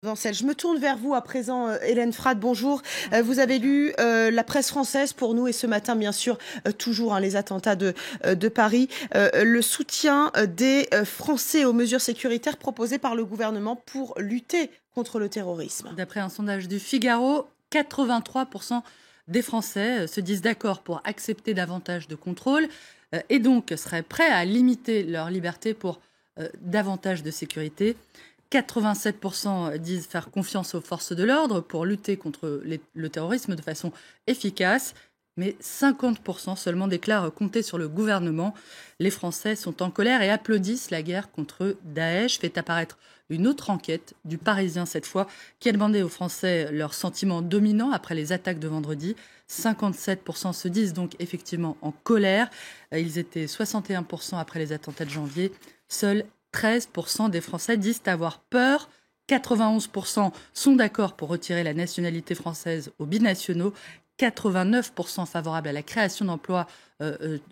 Je me tourne vers vous à présent, Hélène Frade, bonjour. Vous avez lu la presse française pour nous et ce matin, bien sûr, toujours les attentats de Paris, le soutien des Français aux mesures sécuritaires proposées par le gouvernement pour lutter contre le terrorisme. D'après un sondage du Figaro, 83% des Français se disent d'accord pour accepter davantage de contrôle et donc seraient prêts à limiter leur liberté pour davantage de sécurité. 87% disent faire confiance aux forces de l'ordre pour lutter contre le terrorisme de façon efficace, mais 50% seulement déclarent compter sur le gouvernement. Les Français sont en colère et applaudissent la guerre contre Daesh. Fait apparaître une autre enquête du Parisien cette fois, qui a demandé aux Français leur sentiment dominant après les attaques de vendredi. 57% se disent donc effectivement en colère. Ils étaient 61% après les attentats de janvier. Seuls 13% des Français disent avoir peur. 91% sont d'accord pour retirer la nationalité française aux binationaux. 89% favorables à la création d'emplois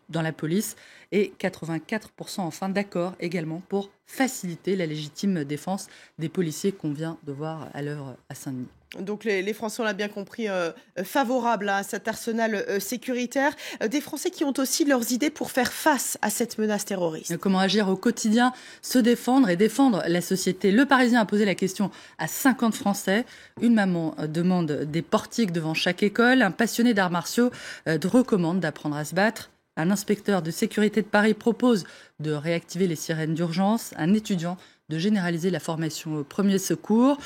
dans la police et 84% enfin d'accord également pour faciliter la légitime défense des policiers qu'on vient de voir à l'œuvre à Saint-Denis. Donc les Français, on l'a bien compris, favorables à cet arsenal sécuritaire. Des Français qui ont aussi leurs idées pour faire face à cette menace terroriste. Comment agir au quotidien, se défendre et défendre la société. Le Parisien a posé la question à 50 Français. Une maman demande des portiques devant chaque école. Un passionné d'arts martiaux recommande d'apprendre à se battre. Un inspecteur de sécurité de Paris propose de réactiver les sirènes d'urgence. Un étudiant de généraliser la formation au premier secours.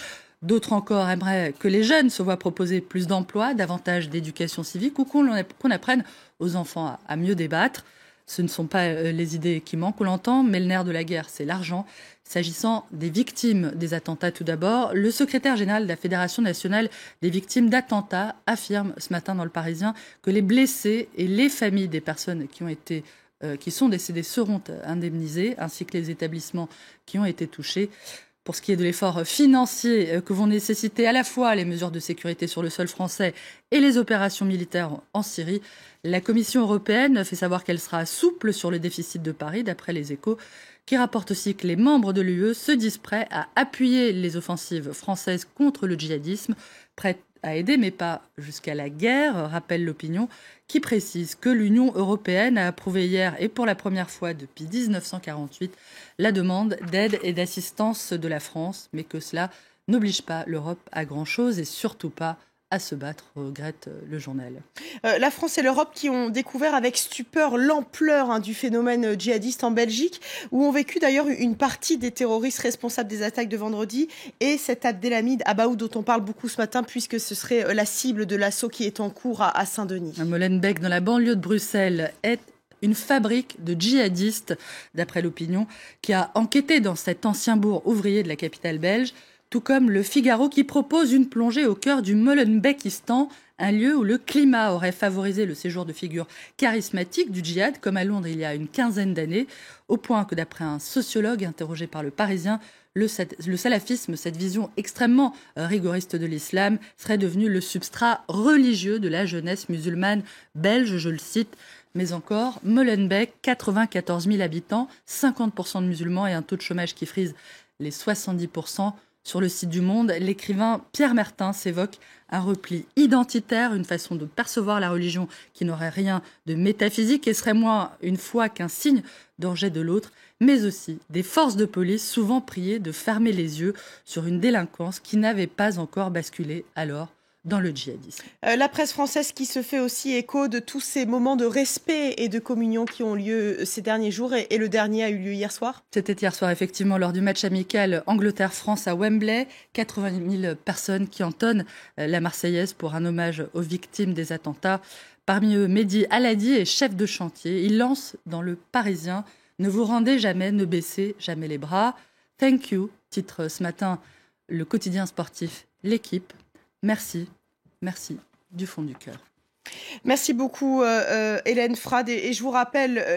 D'autres encore aimeraient que les jeunes se voient proposer plus d'emplois, davantage d'éducation civique ou qu'on apprenne aux enfants à mieux débattre. Ce ne sont pas les idées qui manquent, on l'entend, mais le nerf de la guerre, c'est l'argent. S'agissant des victimes des attentats tout d'abord, le secrétaire général de la Fédération nationale des victimes d'attentats affirme ce matin dans Le Parisien que les blessés et les familles des personnes qui sont décédées seront indemnisés, ainsi que les établissements qui ont été touchés. Pour ce qui est de l'effort financier que vont nécessiter à la fois les mesures de sécurité sur le sol français et les opérations militaires en Syrie, la Commission européenne fait savoir qu'elle sera souple sur le déficit de Paris, d'après les Échos, qui rapporte aussi que les membres de l'UE se disent prêts à appuyer les offensives françaises contre le djihadisme, prêts à aider, mais pas jusqu'à la guerre, rappelle l'opinion, qui précise que l'Union européenne a approuvé hier, et pour la première fois depuis 1948, la demande d'aide et d'assistance de la France, mais que cela n'oblige pas l'Europe à grand-chose et surtout pas à se battre, regrette le journal. La France et l'Europe qui ont découvert avec stupeur l'ampleur du phénomène djihadiste en Belgique, où ont vécu d'ailleurs une partie des terroristes responsables des attaques de vendredi, et cet Abdelhamid Abaoud dont on parle beaucoup ce matin, puisque ce serait la cible de l'assaut qui est en cours à Saint-Denis. Molenbeek, dans la banlieue de Bruxelles, est une fabrique de djihadistes, d'après l'opinion, qui a enquêté dans cet ancien bourg ouvrier de la capitale belge, tout comme le Figaro qui propose une plongée au cœur du Molenbeekistan, un lieu où le climat aurait favorisé le séjour de figures charismatiques du djihad, comme à Londres il y a une quinzaine d'années, au point que d'après un sociologue interrogé par Le Parisien, le salafisme, cette vision extrêmement rigoriste de l'islam, serait devenu le substrat religieux de la jeunesse musulmane belge, je le cite. Mais encore, Molenbeek, 94 000 habitants, 50% de musulmans et un taux de chômage qui frise les 70%. Sur le site du Monde, l'écrivain Pierre Mertin s'évoque un repli identitaire, une façon de percevoir la religion qui n'aurait rien de métaphysique et serait moins une foi qu'un signe de rejet de l'autre, mais aussi des forces de police souvent priées de fermer les yeux sur une délinquance qui n'avait pas encore basculé alors dans le djihadisme. La presse française qui se fait aussi écho de tous ces moments de respect et de communion qui ont lieu ces derniers jours, et le dernier a eu lieu hier soir. C'était hier soir effectivement lors du match amical Angleterre-France à Wembley. 80 000 personnes qui entonnent la Marseillaise pour un hommage aux victimes des attentats. Parmi eux, Mehdi Aladi est chef de chantier. Il lance dans Le Parisien « Ne vous rendez jamais, ne baissez jamais les bras ». Thank you, titre ce matin le quotidien sportif L'Équipe. Merci du fond du cœur. Merci beaucoup Hélène Frade, et je vous rappelle